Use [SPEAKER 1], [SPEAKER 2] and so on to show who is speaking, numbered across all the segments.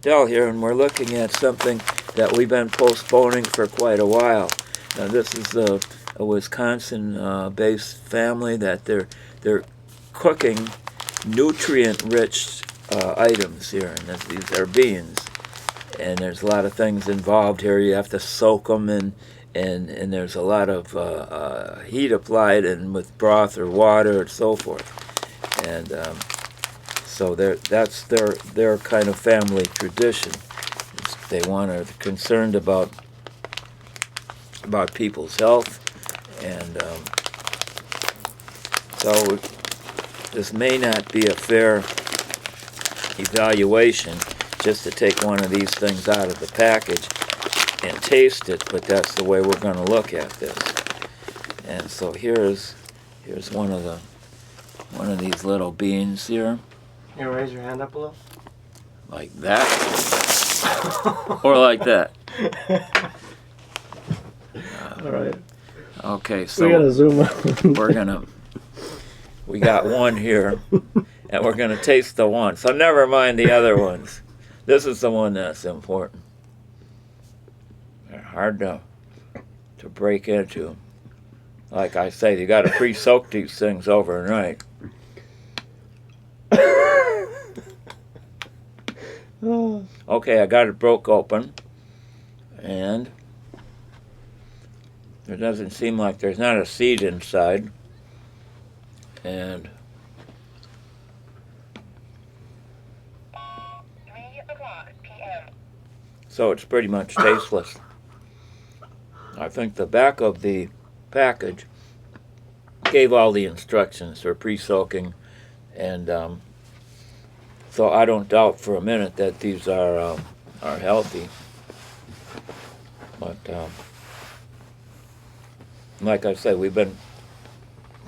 [SPEAKER 1] tell here, and we're looking at something that we've been postponing for quite a while. Now, this is a Wisconsin-based family that they're cooking nutrient-rich items here, and these are beans. And there's a lot of things involved here. You have to soak them, and there's a lot of heat applied, and with broth or water and so forth. And so that's their kind of family tradition. They're concerned about people's health, and so this may not be a fair evaluation just to take one of these things out of the package and taste it, but that's the way we're going to look at this. And so here's one of these little beans here.
[SPEAKER 2] You raise your hand up a little?
[SPEAKER 1] Like that? Or like that?
[SPEAKER 2] All right.
[SPEAKER 1] Okay, so
[SPEAKER 2] we gotta zoom out.
[SPEAKER 1] We got one here, and we're gonna taste the one. So never mind the other ones. This is the one that's important. They're hard to break into. Like I say, you got to pre-soak these things overnight. Okay, I got it broke open, and there doesn't seem like there's not a seed inside. And
[SPEAKER 3] 3:00 p.m.
[SPEAKER 1] So it's pretty much tasteless. I think the back of the package gave all the instructions for pre-soaking, and so I don't doubt for a minute that these are healthy. But like I said, we've been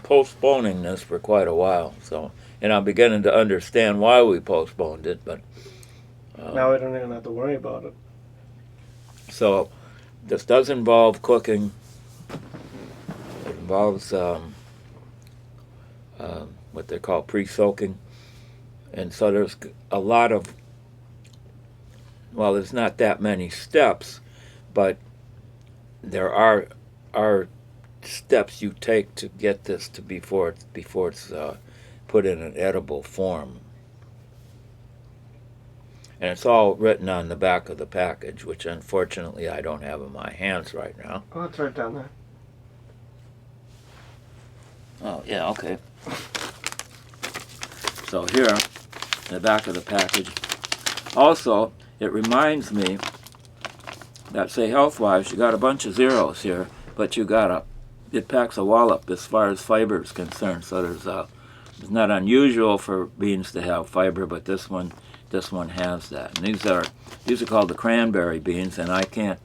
[SPEAKER 1] postponing this for quite a while. So, and I'm beginning to understand why we postponed it. But
[SPEAKER 2] now we don't even have to worry about it.
[SPEAKER 1] So this does involve cooking. It involves what they call pre-soaking. And so there's a lot of, well, there's not that many steps, but there are steps you take to get this to before it's put in an edible form. And it's all written on the back of the package, which unfortunately I don't have in my hands right now.
[SPEAKER 2] Oh, it's right down there.
[SPEAKER 1] Oh, yeah, okay. So here, in the back of the package. Also, it reminds me that, say, health-wise, you got a bunch of zeros here, but it packs a wallop as far as fiber is concerned. So it's not unusual for beans to have fiber, but this one has that. And these are called the cranberry beans, and I can't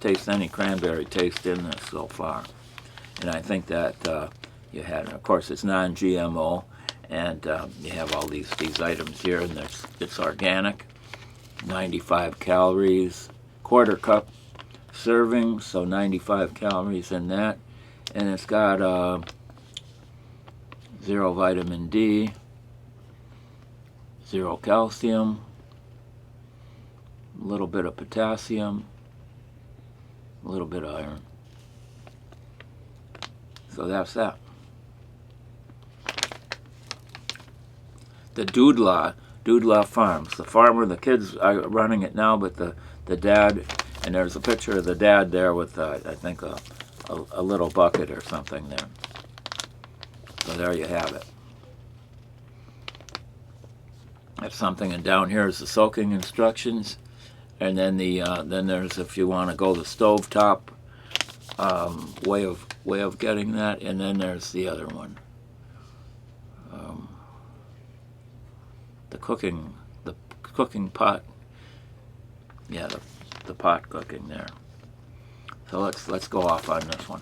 [SPEAKER 1] taste any cranberry taste in this so far. And I think that you had, of course, it's non-GMO. And you have all these items here, and it's organic, 95 calories, quarter cup serving, so 95 calories in that. And it's got 0 vitamin D, 0 calcium, a little bit of potassium, a little bit of iron. So that's that. The Doodla Farms. The farmer, the kids are running it now, but the dad, and there's a picture of the dad there with, I think, a little bucket or something there. So there you have it. That's something, and down here is the soaking instructions, and then then there's, if you want to go the stovetop way of getting that, and then there's the other one. The cooking pot. Yeah, the pot cooking there. So let's go off on this one.